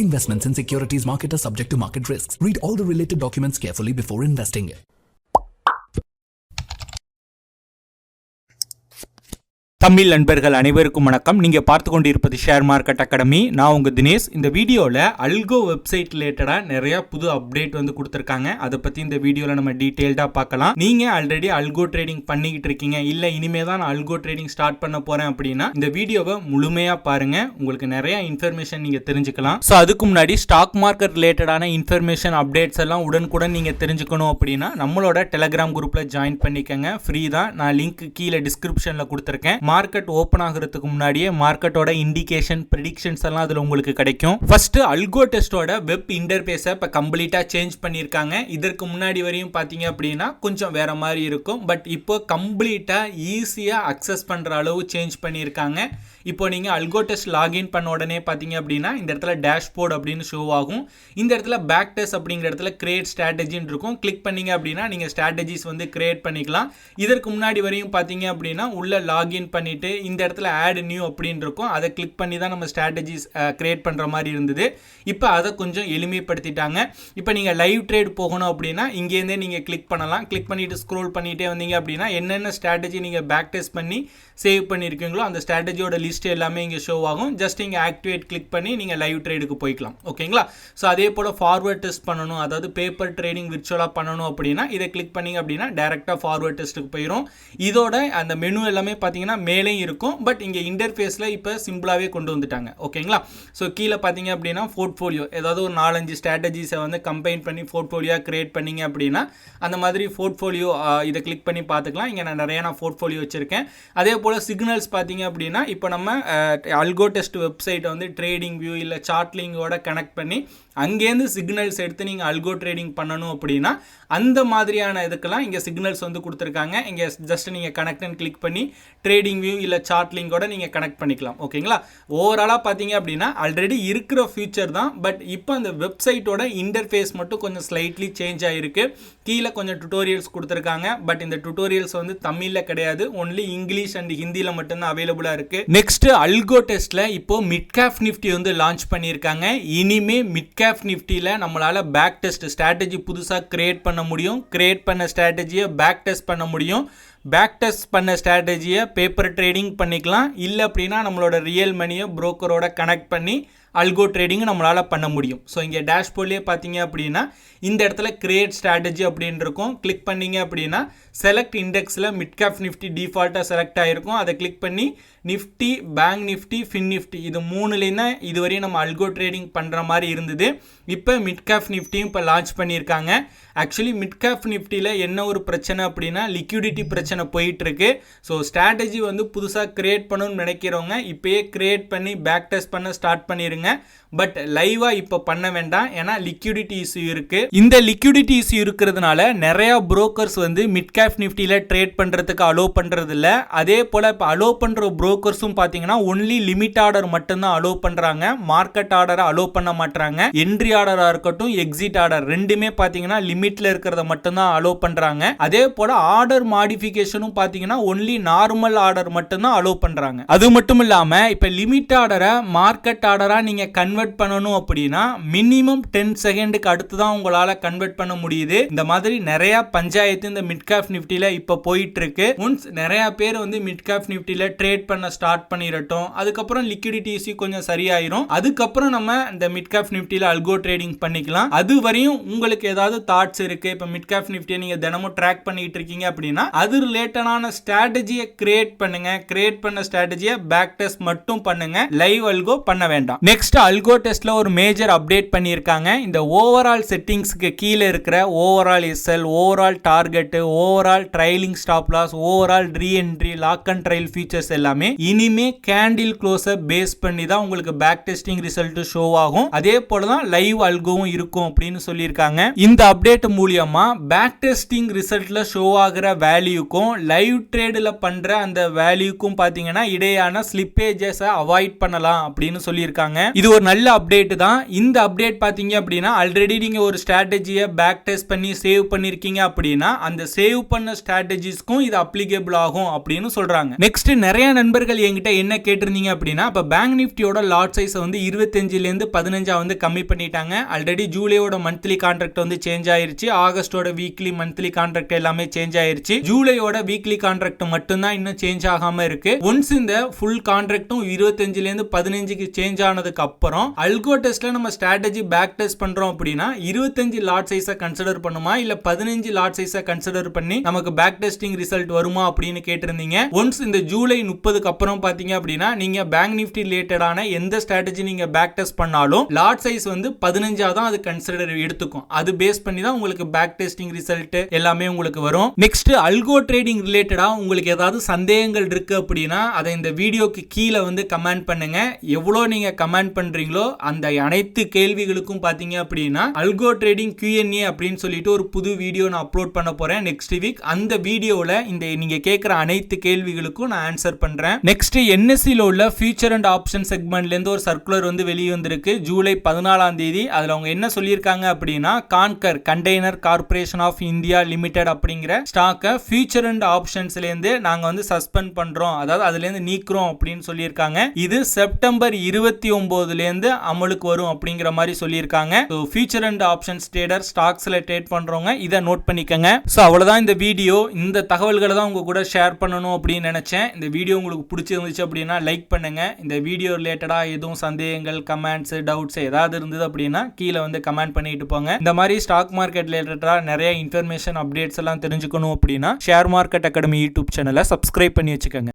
Investments in securities market are subject to market risks. Read all the related documents carefully before investing. Tamil நண்பர்கள் அனைவருக்கும் வணக்கம். நீங்கள் பார்த்து கொண்டு இருப்பது ஷேர் மார்க்கெட் அகாடமி. நான் உங்கள் தினேஷ். இந்த வீடியோவில் அல்கோ வெப்சைட் ரிலேட்டடாக நிறையா புது அப்டேட் வந்து கொடுத்துருக்காங்க. அதை பற்றி இந்த வீடியோவில் நம்ம டீட்டெயில்டாக பார்க்கலாம். நீங்கள் ஆல்ரெடி அல்கோ ட்ரேடிங் பண்ணிக்கிட்டு இருக்கீங்க, இல்லை இனிமேல் தான் நான் அல்கோ ட்ரேடிங் ஸ்டார்ட் பண்ண போகிறேன் அப்படின்னா இந்த வீடியோவை முழுமையாக பாருங்கள். உங்களுக்கு நிறையா இன்ஃபர்மேஷன் நீங்கள் தெரிஞ்சுக்கலாம். ஸோ அதுக்கு முன்னாடி ஸ்டாக் மார்க்கெட் ரிலேட்டடான இன்ஃபர்மேஷன் அப்டேட்ஸ் எல்லாம் உடனுக்குடன் நீங்கள் தெரிஞ்சுக்கணும் அப்படின்னா நம்மளோட டெலகிராம் குரூப்பில் ஜாயின் பண்ணிக்கங்க. ஃப்ரீ தான். நான் லிங்க் கீழே டிஸ்கிரிப்ஷனில் கொடுத்துருக்கேன். மார்க்கெட் ஓபன் ஆகிறதுக்கு முன்னாடியே மார்க்கெட்டோட இண்டிகேஷன் ப்ரெடிக்ஷன்ஸ் எல்லாம் அதுல உங்களுக்கு கிடைக்கும். ஃபர்ஸ்ட் அல்கோடெஸ்டோட வெப் இன்டர்ஃபேஸை இப்போ கம்ப்ளீட்டா சேஞ்ச் பண்ணியிருக்காங்க. இதற்கு முன்னாடி வரையும் பார்த்தீங்க அப்படின்னா கொஞ்சம் வேற மாதிரி இருக்கும். பட் இப்போ கம்ப்ளீட்டா ஈஸியா அக்சஸ் பண்ற அளவு சேஞ்ச் பண்ணியிருக்காங்க. இப்போ நீங்க அல்கோடெஸ்ட் லாகின் பண்ண உடனே பார்த்தீங்க அப்படின்னா இந்த இடத்துல டேஷ்போர்ட் அப்படின்னு ஷோ ஆகும். இந்த இடத்துல பேக் டெஸ்ட் அப்படிங்கிற இடத்துல கிரியேட் ஸ்ட்ராட்டஜின்னு இருக்கும். கிளிக் பண்ணீங்க அப்படின்னா நீங்க ஸ்ட்ராட்டஜிஸ் வந்து கிரியேட் பண்ணிக்கலாம். இதற்கு முன்னாடி வரையும் பார்த்தீங்க அப்படின்னா உள்ள லாகின் பண்ணிட்டு இந்த இடத்துல ஆட் நியூ அப்படின்னு இருக்கும். அதை கிளிக் பண்ணி தான் நம்ம ஸ்ட்ராட்டஜிஸ் கிரியேட் பண்ற மாதிரி இருந்தது. இப்போ அதை கொஞ்சம் எளிமைப்படுத்திட்டாங்க. இப்போ நீங்க லைவ் ட்ரேட் போகணும் அப்படின்னா இங்கேருந்தே நீங்க கிளிக் பண்ணலாம். கிளிக் பண்ணிட்டு ஸ்க்ரோல் பண்ணிட்டே வந்தீங்க அப்படின்னா என்னென்ன ஸ்ட்ராட்டஜி நீங்க பேக் டெஸ்ட் பண்ணி சேவ் பண்ணியிருக்கீங்களோ அந்த ஸ்ட்ராட்டஜியோட லிஸ்ட் எல்லாமே இங்கே ஷோ ஆகும். ஜஸ்ட் இங்கே ஆக்டிவேட் கிளிக் பண்ணி நீங்கள் லைவ் ட்ரேடுக்கு போய்க்கலாம். ஓகேங்களா? ஸோ அதே போல் ஃபார்வர்ட் டெஸ்ட் பண்ணணும், அதாவது பேப்பர் ட்ரேடிங் விர்ச்சுவலாக பண்ணணும் அப்படின்னா இதை கிளிக் பண்ணிங்க அப்படின்னா டேரெக்டாக ஃபார்வர்ட் டெஸ்ட்டுக்கு போயிடும். இதோட அந்த மெனு எல்லாமே பார்த்தீங்கன்னா மேலே இருக்கும். பட் இங்கே இன்டர்ஃபேஸில் இப்போ சிம்பிளாகவே கொண்டு வந்துட்டாங்க. ஓகேங்களா? ஸோ கீழே பார்த்தீங்க அப்படின்னா போர்ட்ஃபோலியோ, ஏதாவது ஒரு 4-5 ஸ்ட்ராட்டஜிஸை வந்து கம்பைன் பண்ணி போர்ட்ஃபோலியோவாக கிரியேட் பண்ணிங்க அப்படின்னா அந்த மாதிரி போர்ட்ஃபோலியோ இதை கிளிக் பண்ணி பார்த்துக்கலாம். இங்கே நான் நிறைய போர்ட்ஃபோலியோ வச்சுருக்கேன். அதே போல் சிக்னல்ஸ் பார்த்தீங்க அப்படின்னா இப்போ நம்ம அல்கோடெஸ்ட் வெப்சைட்டை வந்து ட்ரேடிங் வியூ இல்லை சார்ட்லிங்கோட கனெக்ட் பண்ணி அங்கேருந்து சிக்னல்ஸ் எடுத்து நீங்கள் அல்கோ ட்ரேடிங் பண்ணணும் அப்படின்னா அந்த மாதிரியான இதுக்கெல்லாம் இங்கே சிக்னல்ஸ் வந்து கொடுத்துருக்காங்க. இங்கே ஜஸ்ட் நீங்கள் கனெக்ட் அண்ட் கிளிக் பண்ணி ட்ரேடிங் வியூ இல்லை சார்ட்லிங்கோட நீங்கள் கனெக்ட் பண்ணிக்கலாம். ஓகேங்களா? ஓவராலாக பார்த்தீங்க அப்படின்னா ஆல்ரெடி இருக்கிற ஃபியூச்சர் தான். பட் இப்போ அந்த வெப்சைட்டோட இன்டர்ஃபேஸ் மட்டும் கொஞ்சம் ஸ்லைட்லி சேஞ்ச் ஆகிருக்கு. கீழே கொஞ்சம் டுட்டோரியல்ஸ் கொடுத்துருக்காங்க. பட் இந்த டுட்டோரியல்ஸ் வந்து தமிழில் கிடையாது, ஒன்லி இங்கிலீஷ் அண்ட் ஹிந்தியில் மட்டும்தான் அவைலபிளாக இருக்குது. நெக்ஸ்ட் அல்கோடெஸ்ட்டில் இப்போ மிட்கேப்னிஃப்டி வந்து லான்ச் பண்ணியிருக்காங்க. இனிமே மிட்கேப்னிஃப்டியில் நம்மளால் பேக் டெஸ்ட் ஸ்ட்ராட்டஜி புதுசாக கிரியேட் பண்ண முடியும். கிரியேட் பண்ண ஸ்ட்ராட்டஜியை பேக் டெஸ்ட் பண்ண முடியும். பேக் டெஸ்ட் பண்ண ஸ்ட்ராட்டஜியை பேப்பர் ட்ரேடிங் பண்ணிக்கலாம். இல்லை அப்படின்னா நம்மளோட ரியல் மணியை புரோக்கரோட கனெக்ட் பண்ணி அல்கோ ட்ரேடிங் நம்மளால் பண்ண முடியும். ஸோ இங்கே டேஷ்போர்ட்லேயே பார்த்தீங்க அப்படின்னா இந்த இடத்துல கிரியேட் ஸ்ட்ராட்டஜி அப்படின்னு இருக்கும். கிளிக் பண்ணிங்க அப்படின்னா செலக்ட் இண்டெக்ஸில் மிட்கேப்னிஃப்டி டிஃபால்ட்டாக செலக்ட் ஆகிருக்கும். அதை கிளிக் பண்ணி Nifty, bank Nifty, fin Nifty இது மூணுலேயும் தான் இதுவரையும் நம்ம அல்கோ ட்ரேடிங் பண்ணுற மாதிரி இருந்தது. இப்போ மிட்கேப்னிஃப்டியும் இப்போ லான்ச் பண்ணியிருக்காங்க. ஆக்சுவலி மிட்கேப்னிஃப்டியில் என்ன ஒரு பிரச்சனை அப்படின்னா லிக்விடிட்டி பிரச்சனை போயிட்டுருக்கு. ஸோ ஸ்ட்ராட்டஜி வந்து புதுசாக கிரியேட் பண்ணணும்னு நினைக்கிறவங்க இப்போயே கிரியேட் பண்ணி பேக் டெஸ்ட் பண்ண ஸ்டார்ட் பண்ணிடுங்க. பட் லைவாக இப்போ பண்ண வேண்டாம், ஏன்னா லிக்விடிட்டி இஷ்யூ இருக்குது. இந்த லிக்விடிட்டி இஷ்யூ இருக்கிறதுனால நிறையா புரோக்கர்ஸ் வந்து மிட்கேப்னிஃப்டியில் ட்ரேட் பண்ணுறதுக்கு அலோவ் பண்ணுறது இல்லை. அதே போல் இப்போ அலோவ் பண்ணுற புரோக்கர்ஸும் பார்த்தீங்கன்னா ஒன்லி லிமிட் ஆர்டர் மட்டும்தான் அலோவ் பண்ணுறாங்க. மார்க்கெட் ஆர்டரை அலோவ் பண்ண மாட்டாங்க. என்ட்ரி ஆர்டராக இருக்கட்டும், எக்ஸிட் ஆர்டர் ரெண்டுமே பார்த்தீங்கன்னா லிமிட்டில் இருக்கிறத மட்டும்தான் அலோவ் பண்ணுறாங்க. அதே போல் ஆர்டர் மாடிஃபிகேஷனும் பார்த்தீங்கன்னா ஒன்லி நார்மல் ஆர்டர் மட்டும்தான் அலோவ் பண்ணுறாங்க. அது மட்டும் இல்லாமல் இப்போ லிமிட் ஆர்டரை மார்க்கெட் ஆர்டராக நீங்கள் கன்வெர்ட் பண்ணணும் அப்படின்னா மினிமம் 10 செகண்டுக்கு அடுத்து தான் உங்களால் கன்வெர்ட் பண்ண முடியுது. இந்த மாதிரி நிறைய பஞ்சாயத்து இந்த மிட்கேப்னிஃப்டியில் இப்போ போயிட்டு இருக்கு. ஒன்ஸ் நிறைய பேர் வந்து மிட்கேப்னிஃப்டியில் ட்ரேட் பண்ண ஸ்டார்ட் பண்ணிடட்டும். அதுக்கப்புறம் லிக்விடிட்டி இஷ்யூ கொஞ்சம் சரியாயிரும். அதுக்கப்புறம் நம்ம இந்த மிட்கேப்னிஃப்டியில் அல்கோ ட்ரேடிங் பண்ணிக்கலாம். அது வரையும் உங்களுக்கு ஏதாவது தாட்ஸ் இருக்கு, இப்போ மிட்கேப்னிஃப்டியை நீங்க தினமும் ட்ராக் பண்ணிட்டு இருக்கீங்க அப்படின்னா அது ரிலேட்டடான ஸ்ட்ராட்டஜியை கிரியேட் பண்ணுங்க. கிரியேட் பண்ண ஸ்ட்ராட்டஜியை பேக் டெஸ்ட் மட்டும் பண்ணுங்க. லைவ் அல்கோ பண்ண வேண்டாம். நெக்ஸ்ட் அல்கோடெஸ்ட்ல ஒரு மேஜர் அப்டேட் பண்ணியிருக்காங்க. இந்த ஓவரால் செட்டிங்ஸ்க்கு கீழே இருக்கிற overall SL, overall target, overall trailing stop loss, overall re-entry, lock and trail features எல்லாமே இனிமே கேண்டில் க்ளோஸை பேஸ் பண்ணி தான் உங்களுக்கு பேக் டெஸ்டிங் ரிசல்ட் ஷோ ஆகும். அதே போல தான் லைவ் அல்கோவும் இருக்கும் அப்படின்னு சொல்லியிருக்காங்க. இந்த அப்டேட் மூலியமா பேக் டெஸ்டிங் ரிசல்ட்ல ஷோ ஆகிற வேல்யூக்கும் லைவ் ட்ரேடில் பண்ற அந்த வேல்யூக்கும் பார்த்தீங்கன்னா இடையான ஸ்லிப்பேஜஸை அவாய்ட் பண்ணலாம் அப்படின்னு சொல்லியிருக்காங்க. இது ஒரு நல்ல அப்டேட் தான். இந்த அப்டேட் பாத்தீங்க அப்படின்னா ஆல்ரெடி நீங்க ஒரு ஸ்ட்ராட்டஜியை பேக் டெஸ்ட் பண்ணி சேவ் பண்ணிருக்கீங்க அப்படின்னா அந்த சேவ் பண்ண ஸ்ட்ராட்டஜிஸ்க்கும் இது அப்ளிகேபிள் ஆகும் அப்படின்னு சொல்றாங்க. நெக்ஸ்ட் நிறைய நண்பர்கள் என்கிட்ட என்ன கேட்டிருந்தீங்க அப்படின்னா இப்ப பேங்க் நிஃப்டியோட லாட் சைஸ் வந்து 25ல இருந்து 15 வந்து கம்மி பண்ணிட்டாங்க. ஆல்ரெடி ஜூலையோட மந்த்லி கான்ட்ராக்ட் வந்து சேஞ்ச் ஆயிருச்சு. ஆகஸ்டோட வீக்லி மந்த்லி கான்ட்ராக்ட் எல்லாமே சேஞ்ச் ஆயிருச்சு. ஜூலையோட வீக்லி கான்ட்ராக்ட் மட்டும் தான் இன்னும் சேஞ்ச் ஆகாம இருக்கு. ஒன்ஸ் இந்த ஃபுல் கான்ட்ராக்டும் 25ல இருந்து 15க்கு சேஞ்ச் ஆனதுக்கு அப்புறம் அல்கோ டெஸ்ட்ல நம்ம ஸ்ட்ராட்டஜி பேக் டெஸ்ட் பண்றோம் அப்படின்னா 25 லாட் சைஸை கன்சிடர் பண்ணுமா இல்ல 15 லாட் சைஸை கன்சிடர் பண்ணி நமக்கு பேக் டெஸ்டிங் ரிசல்ட் வருமா அப்படின்னு கேட்டிருந்தீங்க. ஒன்ஸ் இந்த ஜூலை 30க்கு அப்புறம் பாத்தீங்க அப்படின்னா நீங்க பேங்க் நிஃப்டி ரிலேட்டடான எந்த ஸ்ட்ராட்டஜி நீங்க பேக் டெஸ்ட் பண்ணாலும் லாட் சைஸ் வந்து 15 தான் அது கன்சிடர் எடுத்துக்கும். அது பேஸ் பண்ணி தான் உங்களுக்கு பேக் டெஸ்டிங் ரிசல்ட் எல்லாமே உங்களுக்கு வரும். நெக்ஸ்ட் அல்கோ ட்ரேடிங் ரிலேட்டடா உங்களுக்கு ஏதாவது சந்தேகங்கள் இருக்கு அப்படின்னா அதை இந்த வீடியோக்கு கீழே வந்து கமெண்ட் பண்ணுங்க. எவ்வளவு நீங்க கமெண்ட் பண்றீங்களோ அந்த அனைத்து கேள்விகளுக்கும் பாத்தீங்க அப்படின்னா அல்கோ ட்ரேடிங் Q&A அப்படின்னு சொல்லிட்டு ஒரு புது வீடியோ நான் அப்லோட் பண்ண போறேன் நெக்ஸ்ட் வீக். அந்த வீடியோல இந்த நீங்க கேட்கிற அனைத்து கேள்விகளுக்கும் நான் ஆன்சர் பண்றேன். நெக்ஸ்ட் NSEல உள்ள ஃபியூச்சர் அண்ட் ஆப்ஷன் செக்மெண்ட்ல இருந்து ஒரு சர்க்குலர் வந்து வெளியே வந்திருக்கு ஜூலை 14ஆம் தேதி. அதுல அவங்க என்ன சொல்லியிருக்காங்க அப்படின்னா Concor Container Corporation of India Limited அப்படிங்கிற ஸ்டாக்கை ஃபியூச்சர் அண்ட் ஆப்ஷன்ஸ்ல இருந்து நாங்க வந்து சஸ்பெண்ட் பண்றோம், அதாவது அதுல இருந்து நீக்குறோம் அப்படின்னு சொல்லியிருக்காங்க. இது செப்டம்பர் 29ல இருந்து அமலுக்கு வரும் அப்படிங்கிற மாதிரி சொல்லியிருக்காங்க. ஃபியூச்சர் அண்ட் ஆப்ஷன்ஸ் ட்ரேடர் ஸ்டாக்ஸ்ல ட்ரேட் பண்றவங்க இதை நோட் பண்ணிக்கங்க. சோ அவ்வளவுதான் இந்த வீடியோ. இந்த தகவல்களை தான் உங்க கூட ஷேர் பண்ணணும் அப்படின்னு நினைச்சேன். இந்த வீடியோ உங்களுக்கு பிடிச்சிருந்துச்சு அப்படின்னா லைக் பண்ணுங்க. இந்த வீடியோ ரிலேட்டடா எதுவும் சந்தேகங்கள் கமெண்ட்ஸ் டவுட்ஸ் ஏதாவது இருந்தது அப்படின்னா கீழே வந்து கமெண்ட் பண்ணிட்டு போங்க. இந்த மாதிரி ஸ்டாக் மார்க்கெட் ரிலேட்டடா நிறைய இன்ஃபர்மேஷன் அப்டேட்ஸ் எல்லாம் தெரிஞ்சுக்கணும் அப்படின்னா ஷேர் மார்க்கெட் அகாடமி யூடியூப் சேனலை சப்ஸ்கிரைப் பண்ணி வச்சுக்கோங்க.